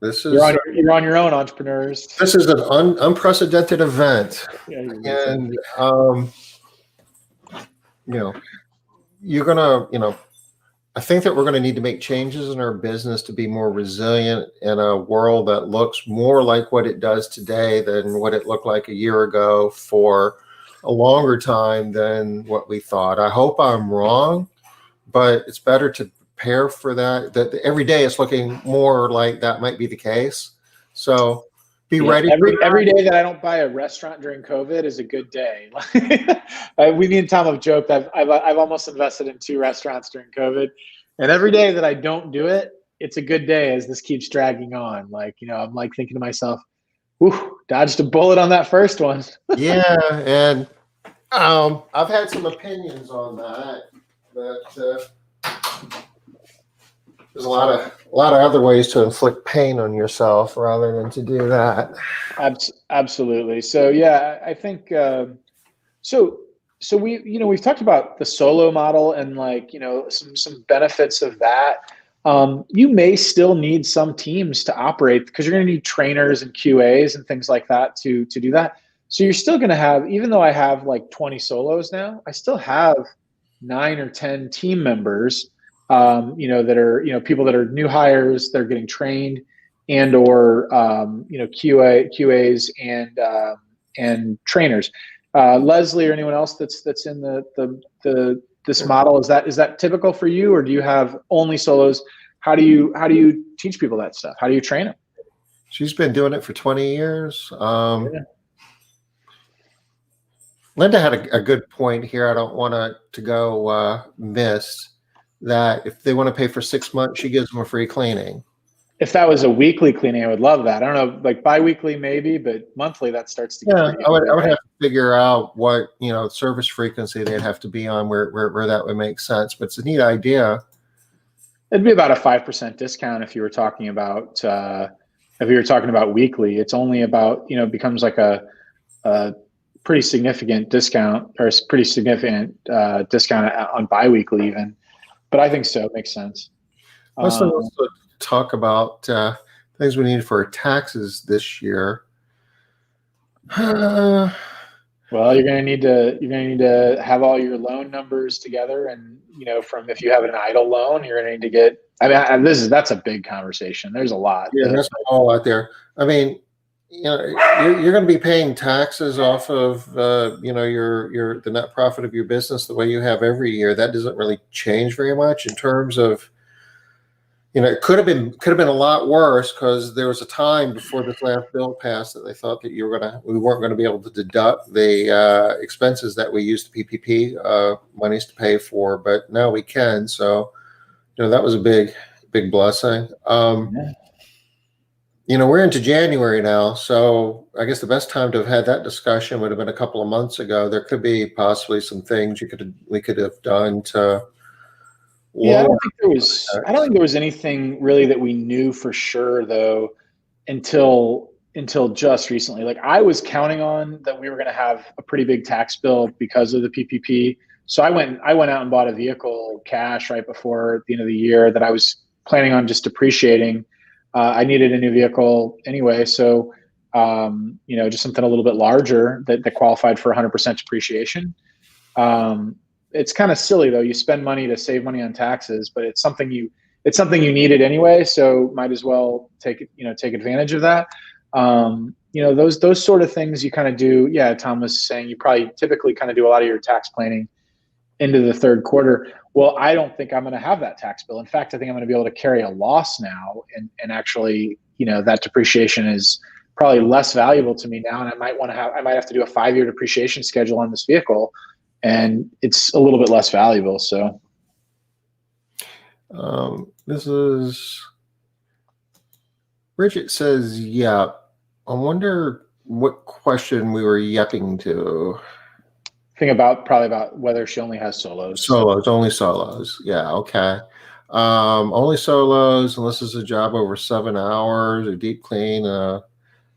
Speaker 1: This
Speaker 2: You're
Speaker 1: is
Speaker 2: on your own, entrepreneurs.
Speaker 1: this is an unprecedented event,
Speaker 2: Yeah,
Speaker 1: and you know, you're gonna, I think that we're going to need to make changes in our business to be more resilient in a world that looks more like what it does today than what it looked like a year ago for a longer time than what we thought. I hope I'm wrong, but it's better to prepare for that. That every day it's looking more like that might be the case. So be
Speaker 2: Yeah,
Speaker 1: ready for that.
Speaker 2: every day that I don't buy a restaurant during COVID is a good day. Me and Tom have joked. I've almost invested in 2 restaurants during COVID, and every day that I don't do it, it's a good day as this keeps dragging on. I'm like thinking to myself, "Whew, dodged a bullet on that first one."
Speaker 1: Yeah, and I've had some opinions on that, but there's a lot of other ways to inflict pain on yourself rather than to do that.
Speaker 2: Absolutely. So yeah, I think so. So we've talked about the solo model and some benefits of that. You may still need some teams to operate because you're going to need trainers and QAs and things like that to do that. So you're still going to have, even though I have like 20 solos now, I still have 9 or 10 team members, that are, people that are new hires, they're getting trained, and or QAs and trainers. Leslie or anyone else that's in this model, is that typical for you, or do you have only solos? How do you teach people that stuff? How do you train them?
Speaker 1: She's been doing it for 20 years.
Speaker 2: Yeah.
Speaker 1: Linda had a good point here. I don't want to go miss that. If they want to pay for 6 months, she gives them a free cleaning.
Speaker 2: If that was a weekly cleaning, I would love that. I don't know, like biweekly maybe, but monthly that starts to get
Speaker 1: Yeah,
Speaker 2: pretty.
Speaker 1: I would have to figure out what service frequency they'd have to be on where that would make sense. But it's a neat idea.
Speaker 2: It'd be about a 5% discount if you were talking about weekly. It's only about, becomes like a pretty significant discount, or pretty significant discount on biweekly even. But I think so. It makes sense.
Speaker 1: Let's also talk about things we need for taxes this year.
Speaker 2: Well, you're going to need to have all your loan numbers together, and from, if you have an idle loan, you're going to need to get. I mean, that's a big conversation. There's a lot.
Speaker 1: Yeah, that's all out there. I mean, you're going to be paying taxes off of your the net profit of your business the way you have every year. That doesn't really change very much in terms of. It could have been a lot worse, because there was a time before this last bill passed that they thought that we weren't going to be able to deduct the expenses that we used the PPP monies to pay for, but now we can. So, that was a big blessing. We're into January now, so I guess the best time to have had that discussion would have been a couple of months ago. There could be possibly some things we could have done to.
Speaker 2: Yeah, I don't think there was anything really that we knew for sure though until just recently. Like, I was counting on that we were going to have a pretty big tax bill because of the PPP. So I went out and bought a vehicle cash right before the end of the year that I was planning on just depreciating. I needed a new vehicle anyway, so just something a little bit larger that qualified for 100% depreciation. It's kind of silly though. You spend money to save money on taxes, but it's something you needed anyway. So might as well take advantage of that. Those sort of things you kind of do. Yeah, Tom was saying you probably typically kind of do a lot of your tax planning into the third quarter. Well, I don't think I'm going to have that tax bill. In fact, I think I'm going to be able to carry a loss now, and actually, that depreciation is probably less valuable to me now, and I might have to do a 5-year depreciation schedule on this vehicle, and it's a little bit less valuable. So
Speaker 1: this is Bridget says, yeah. I wonder what question we were yapping to.
Speaker 2: Probably about whether she only has solos.
Speaker 1: Only solos. Yeah, okay. Only solos, unless it's a job over 7 hours, a deep clean,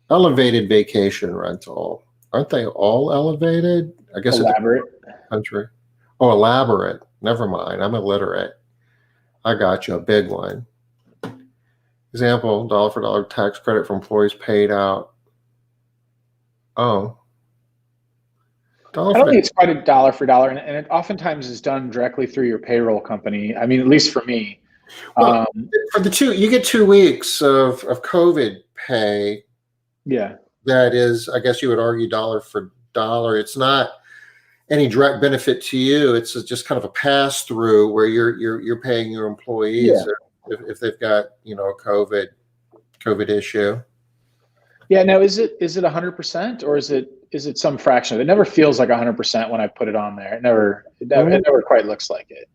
Speaker 1: elevated vacation rental. Aren't they all elevated? I guess
Speaker 2: Elaborate.
Speaker 1: Country. Oh, elaborate. Never mind. I'm illiterate. I got you. A big one. Example, dollar for dollar tax credit for employees paid out. Oh, dollar
Speaker 2: I
Speaker 1: for
Speaker 2: don't
Speaker 1: dollar.
Speaker 2: think it's quite a dollar for dollar, and it oftentimes is done directly through your payroll company. I mean, at least for me.
Speaker 1: Well,
Speaker 2: Um,
Speaker 1: for the two, you get 2 weeks of COVID pay.
Speaker 2: yeah,
Speaker 1: That is, I guess you would argue dollar for dollar. It's not any direct benefit to you. It's just kind of a pass through where you're paying your
Speaker 2: yeah,
Speaker 1: employees if they've got a COVID issue.
Speaker 2: yeah. Now, is it 100% or is it some fraction of it? It never feels like 100% when I put it on there. It never quite looks like it.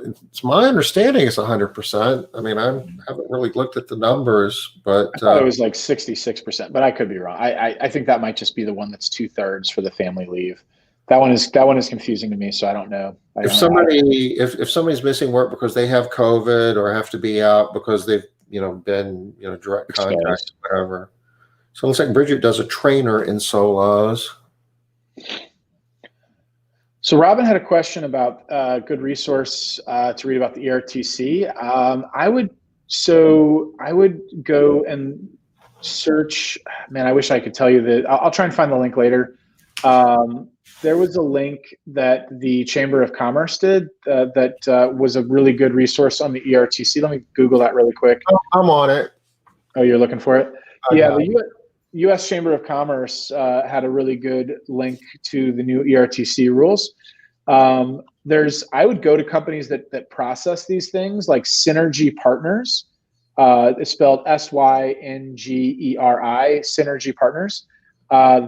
Speaker 1: It's my understanding it's 100%. I mean, I haven't really looked at the numbers, but
Speaker 2: I thought it was like 66%, but I could be wrong. I think that might just be the one that's 2/3 for the family leave. That one is confusing to me, so I don't know.
Speaker 1: if somebody's missing work because they have COVID or have to be out because they've been direct contact,
Speaker 2: Exposed.
Speaker 1: whatever. So it looks like Bridget does a trainer in solos.
Speaker 2: So Robin had a question about a good resource to read about the ERTC. I would go and search. Man, I wish I could tell you that. I'll try and find the link later. There was a link that the Chamber of Commerce did that was a really good resource on the ERTC. Let me Google that really quick.
Speaker 1: I'm on it.
Speaker 2: Oh, you're looking for it?
Speaker 1: I
Speaker 2: Yeah,
Speaker 1: got it.
Speaker 2: the U.S. Chamber of Commerce had a really good link to the new ERTC rules. I would go to companies that process these things, like Synergy Partners. It's spelled SYNGERI, Synergy Partners.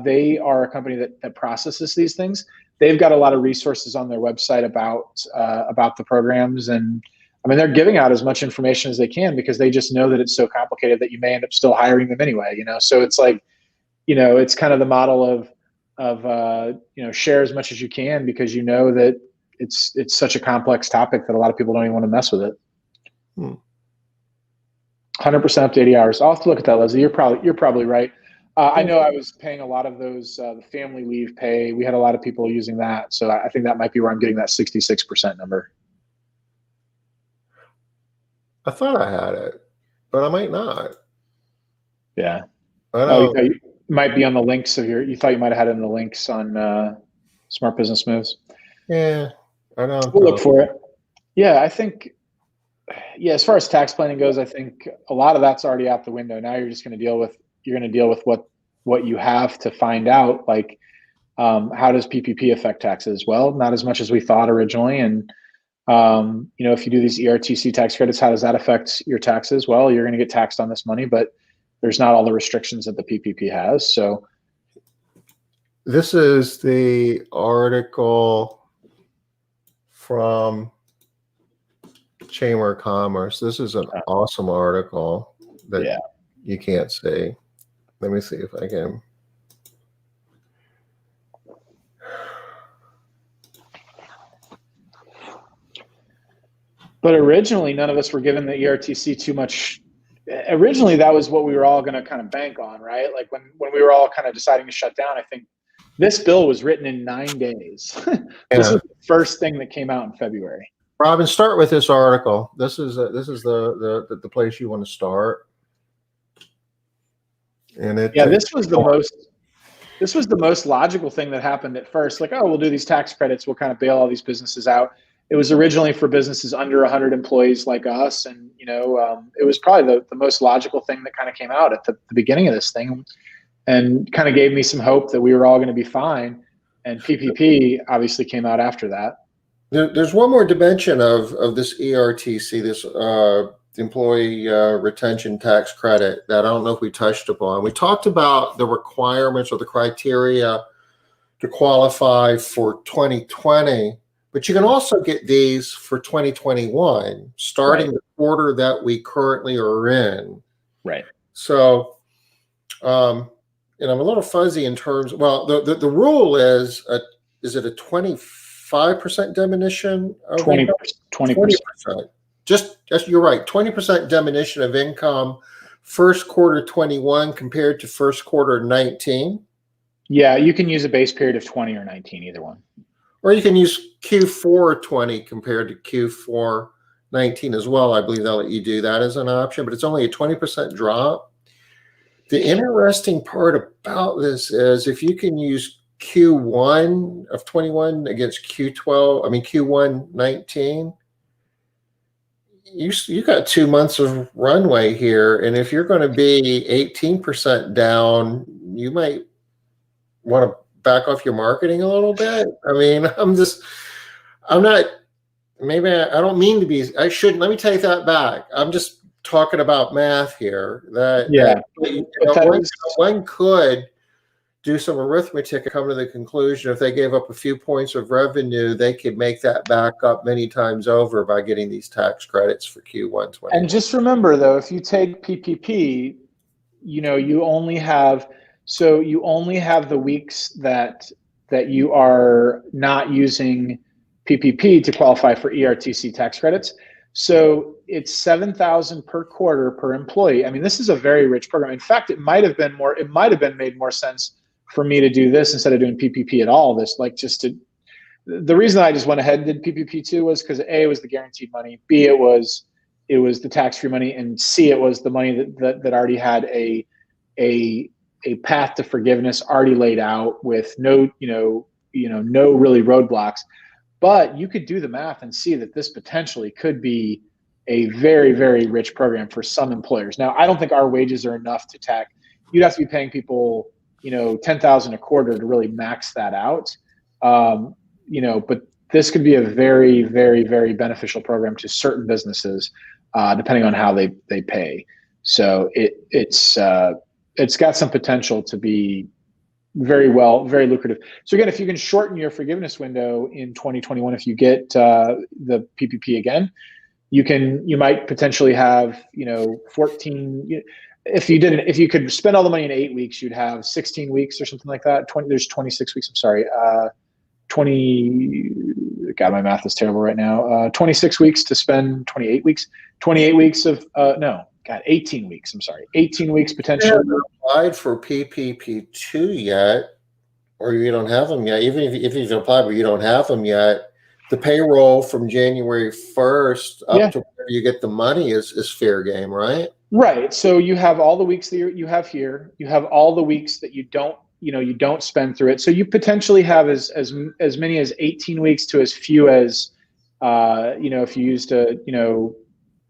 Speaker 2: They are a company that processes these things. They've got a lot of resources on their website about the programs, and I mean, they're giving out as much information as they can because they just know that it's so complicated that you may end up still hiring them anyway. So it's like, it's kind of the model of share as much as you can because you know that it's such a complex topic that a lot of people don't even want to mess with it. 100% up to 80 hours. I'll have to look at that, Leslie. You're probably right. I know I was paying a lot of those the family leave pay. We had a lot of people using that, so I think that might be where I'm getting that 66% number.
Speaker 1: I thought I had it, but I might not.
Speaker 2: Yeah.
Speaker 1: I
Speaker 2: Oh,
Speaker 1: know.
Speaker 2: you might be on the links of you thought you might have had it in the links on Smart Business Moves.
Speaker 1: Yeah, I don't
Speaker 2: We'll
Speaker 1: know.
Speaker 2: look for it. Yeah, I think. Yeah, as far as tax planning goes, I think a lot of that's already out the window. Now you're going to deal with what you have to find out. Like, how does PPP affect taxes? Well, not as much as we thought originally. And if you do these ERTC tax credits, how does that affect your taxes? Well, you're going to get taxed on this money, but there's not all the restrictions that the PPP has. So
Speaker 1: This is the article from Chamber of Commerce. This is an awesome article that you can't see. Let me see if I can.
Speaker 2: But originally, none of us were given the ERTC too much. Originally, that was what we were all going to kind of bank on, right? Like when we were all kind of deciding to shut down, I think this bill was written in 9 days. This is the first thing that came out in February.
Speaker 1: Robin, start with this article. This is the place you want to start. And
Speaker 2: this was the most logical thing that happened at first. Like, oh, we'll do these tax credits. We'll kind of bail all these businesses out. It was originally for businesses under 100 employees like us. And, it was probably the most logical thing that kind of came out at the beginning of this thing and kind of gave me some hope that we were all going to be fine. And PPP obviously came out after that.
Speaker 1: There's one more dimension of this ERTC, this employee retention tax credit that I don't know if we touched upon. We talked about the requirements or the criteria to qualify for 2020, but you can also get these for 2021, starting the quarter that we currently are in.
Speaker 2: Right.
Speaker 1: So, I'm a little fuzzy in terms. Well, the rule is it a 25% diminution of
Speaker 2: 20%.
Speaker 1: Just you're right. 20% diminution of income, first quarter 21 compared to first quarter 19.
Speaker 2: Yeah, you can use a base period of 20 or 19, either one.
Speaker 1: Or you can use Q4 20 compared to Q4 19 as well. I believe they'll let you do that as an option, but it's only a 20% drop. The interesting part about this is if you can use Q1 of 21 against Q1 19, you got 2 months of runway here. And if you're going to be 18% down, you might want to back off your marketing a little bit. I mean, I'm not, maybe I don't mean to be, I shouldn't, let me take that back. I'm just talking about math here one could do some arithmetic and come to the conclusion if they gave up a few points of revenue, they could make that back up many times over by getting these tax credits for Q1 20.
Speaker 2: And just remember though, if you take PPP, you only have the weeks that you are not using PPP to qualify for ERTC tax credits. So it's $7,000 per quarter per employee. I mean, this is a very rich program. In fact, it might have been made more sense for me to do this instead of doing PPP at all. The reason I just went ahead and did PPP2 was because A, it was the guaranteed money, B, it was the tax-free money, and C, it was the money that already had a path to forgiveness already laid out with no really roadblocks. But you could do the math and see that this potentially could be a very, very rich program for some employers. Now, I don't think our wages are enough to tack. You'd have to be paying people, $10,000 a quarter to really max that out. But this could be a very, very, very beneficial program to certain businesses, depending on how they pay. So it's got some potential to be very lucrative. So again, if you can shorten your forgiveness window in 2021, if you get the PPP again, you might potentially have 14. If you could spend all the money in 8 weeks, you'd have 16 weeks or something like that. There's 26 weeks. I'm sorry, 20. God, my math is terrible right now. 26 weeks to spend 28 weeks. 28 weeks of 18 weeks. I'm sorry, 18 weeks potentially.
Speaker 1: You haven't applied for PPP2 yet, or you don't have them yet. Even if you've applied, but you don't have them yet, the payroll from January 1st up to where you get the money is fair game, right?
Speaker 2: Right. So you have all the weeks that you have here. You have all the weeks that you don't spend through it. So you potentially have as many as 18 weeks to as few as if you used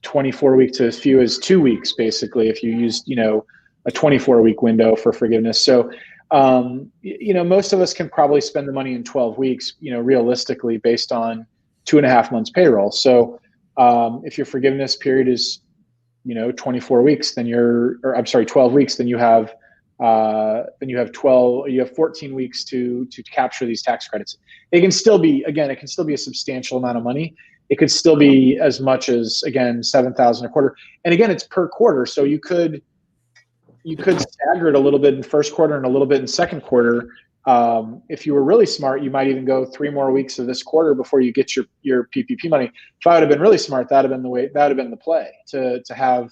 Speaker 2: 24 weeks to as few as 2 weeks, basically, if you used, a 24-week window for forgiveness. So, most of us can probably spend the money in 12 weeks, realistically, based on 2.5 months payroll. So, if your forgiveness period is, 24 weeks, then 12 weeks, then you have 14 weeks to capture these tax credits. It can still be a substantial amount of money. It could still be as much as, again, $7,000 a quarter. And again, it's per quarter. So you could stagger it a little bit in first quarter and a little bit in second quarter. If you were really smart, you might even go 3 more weeks of this quarter before you get your PPP money. If I would have been really smart, that would have been the play to have,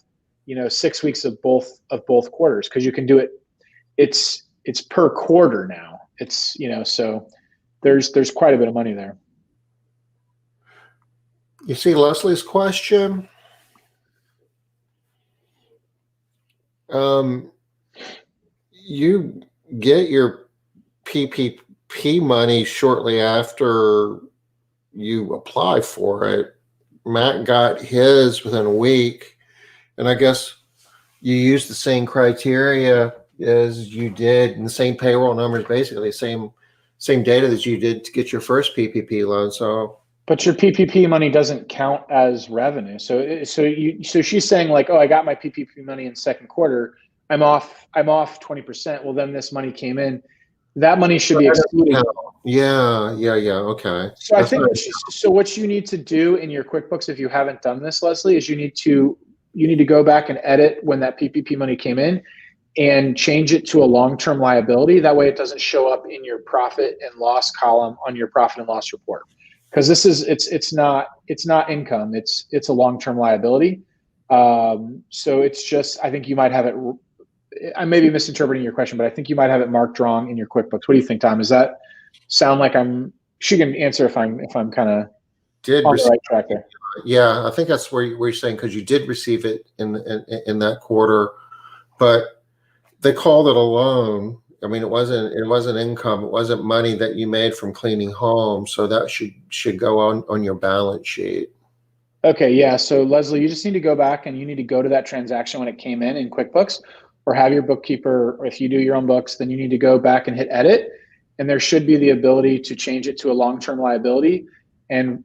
Speaker 2: 6 weeks of both quarters, because you can do it. It's per quarter now. It's, so there's quite a bit of money there.
Speaker 1: You see Leslie's question? You get your PPP money shortly after you apply for it. Matt got his within a week, and I guess you used the same criteria as you did, and the same payroll numbers, basically same data that you did to get your first PPP loan.
Speaker 2: But your PPP money doesn't count as revenue. So she's saying like, oh, I got my PPP money in second quarter. I'm off 20%. Well, then this money came in. That money should be excluded.
Speaker 1: Yeah. Okay.
Speaker 2: So I think what you need to do in your QuickBooks, if you haven't done this, Leslie, is you need to go back and edit when that PPP money came in and change it to a long-term liability. That way it doesn't show up in your profit and loss column on your profit and loss report. Because it's not income, it's a long-term liability. So it's just, I think you might have it. I may be misinterpreting your question, but I think you might have it marked wrong in your QuickBooks. What do you think, Tom? Does that sound like she can answer if I'm kind of on the right track there?
Speaker 1: Yeah, I think that's where you're saying, because you did receive it in that quarter, but they called it a loan. I mean, it wasn't income. It wasn't money that you made from cleaning homes. So that should go on your balance sheet.
Speaker 2: Okay, yeah. So Leslie, you just need to go back and you need to go to that transaction when it came in QuickBooks, or have your bookkeeper, or if you do your own books, then you need to go back and hit edit. And there should be the ability to change it to a long-term liability and,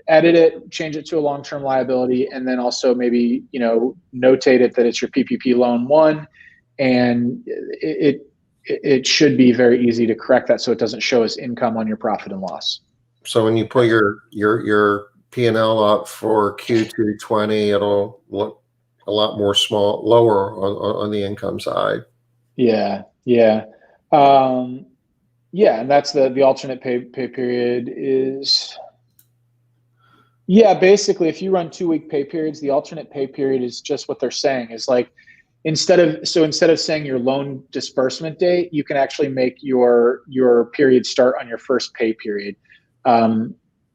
Speaker 2: edit it, change it to a long-term liability, and then also maybe, notate it that it's your PPP loan one. And it should be very easy to correct that so it doesn't show as income on your profit and loss.
Speaker 1: So when you put your P&L up for Q2 20, it'll look a lot more lower on the income side.
Speaker 2: Yeah. And that's the alternate pay period is. Yeah, basically, if you run 2-week pay periods, the alternate pay period is just what they're saying is like, instead of saying your loan disbursement date, you can actually make your period start on your first pay period,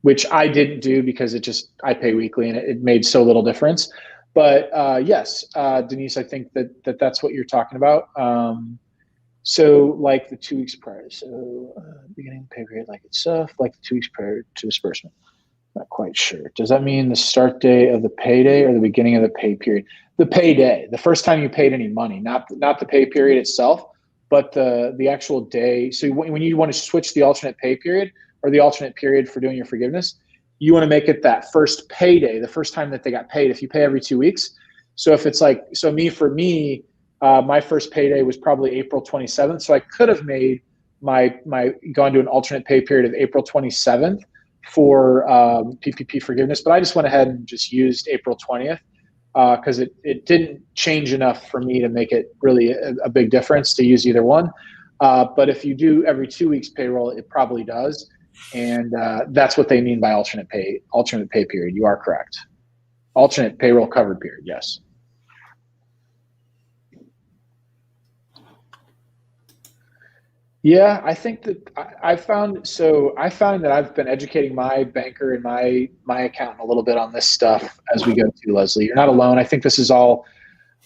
Speaker 2: which I didn't do because I pay weekly and it made so little difference. But yes, Denise, I think that's what you're talking about. So like the 2 weeks prior, so beginning pay period like itself, like the 2 weeks prior to disbursement. Not quite sure. Does that mean the start day of the payday or the beginning of the pay period? The payday, the first time you paid any money, not the pay period itself, but the actual day. So when you want to switch the alternate pay period or the alternate period for doing your forgiveness, you want to make it that first payday, the first time that they got paid. If you pay every 2 weeks, so if it's like, for me, my first payday was probably April 27th. So I could have made my gone to an alternate pay period of April 27th for PPP forgiveness, but I just went ahead and just used April 20th because it didn't change enough for me to make it really a big difference to use either one. But if you do every 2 weeks payroll, it probably does. And that's what they mean by alternate pay period. You are correct. Alternate payroll covered period. Yes. Yeah, I think that I found that I've been educating my banker and my accountant a little bit on this stuff as we go through, Leslie. You're not alone. I think this is all.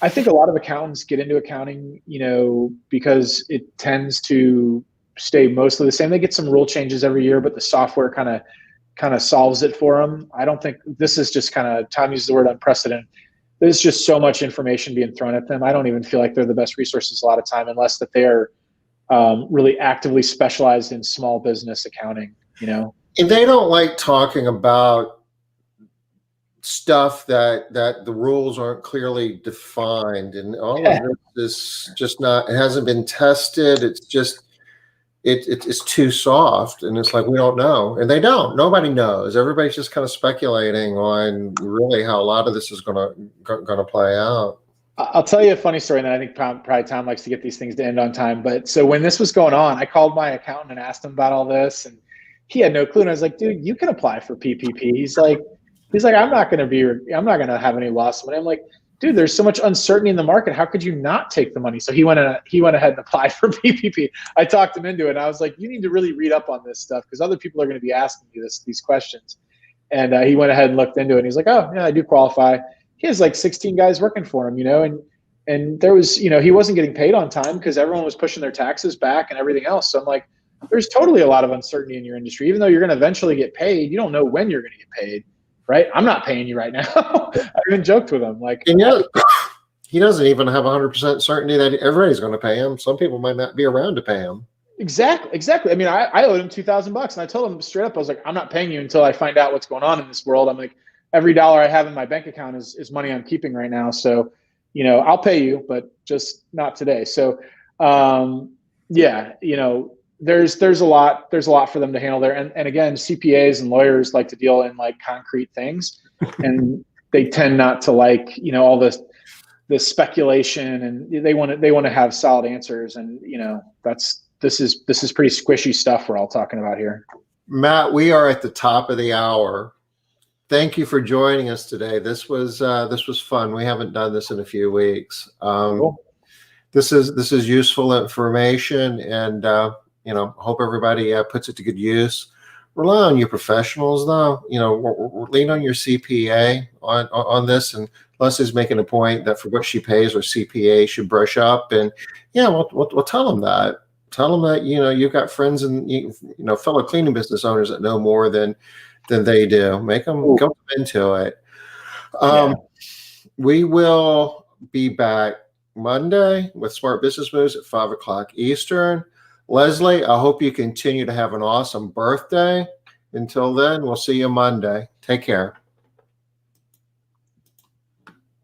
Speaker 2: I think a lot of accountants get into accounting, because it tends to stay mostly the same. They get some rule changes every year, but the software kind of solves it for them. I don't think this is just kind of, Tom uses the word unprecedented. There's just so much information being thrown at them. I don't even feel like they're the best resources a lot of time, unless that they are really actively specialized in small business accounting, And
Speaker 1: they don't like talking about stuff that the rules aren't clearly defined, and all of this is just not. It hasn't been tested. It's just it's too soft, and it's like we don't know, and they don't. Nobody knows. Everybody's just kind of speculating on really how a lot of this is gonna play out.
Speaker 2: I'll tell you a funny story, and then I think probably Tom likes to get these things to end on time. But so when this was going on, I called my accountant and asked him about all this, and he had no clue. And I was like, "Dude, you can apply for PPP." He's like, "I'm not going to have any loss money." I'm like, "Dude, there's so much uncertainty in the market. How could you not take the money?" So he went ahead and applied for PPP. I talked him into it. And I was like, "You need to really read up on this stuff because other people are going to be asking you these questions." And he went ahead and looked into it. And he's like, "Oh, yeah, I do qualify." He has like 16 guys working for him, and there was, he wasn't getting paid on time because everyone was pushing their taxes back and everything else. So I'm like, there's totally a lot of uncertainty in your industry. Even though you're going to eventually get paid, you don't know when you're going to get paid, right? I'm not paying you right now. I even joked with him like,
Speaker 1: and he doesn't even have 100% certainty that everybody's going to pay him. Some people might not be around to pay him.
Speaker 2: Exactly. I mean, I owed him $2,000, and I told him straight up, I was like, I'm not paying you until I find out what's going on in this world. I'm like, every dollar I have in my bank account is money I'm keeping right now. So, I'll pay you, but just not today. So, there's a lot for them to handle there. And again, CPAs and lawyers like to deal in like concrete things, and they tend not to like, all the speculation, and they want to have solid answers. And, this is pretty squishy stuff we're all talking about here.
Speaker 1: Matt, we are at the top of the hour. Thank you for joining us today. This was fun. We haven't done this in a few weeks.
Speaker 2: Cool.
Speaker 1: This is useful information, and hope everybody puts it to good use. rely on your professionals though. Lean on your CPA on this, and Leslie's making a point that for what she pays, her CPA should brush up. And yeah, we'll tell them that. Tell them that you've got friends and fellow cleaning business owners that know more than they do. Make them go into it.
Speaker 2: Yeah.
Speaker 1: We will be back Monday with Smart Business Moves at 5 o'clock Eastern. Leslie, I hope you continue to have an awesome birthday. Until then, we'll see you Monday. Take care.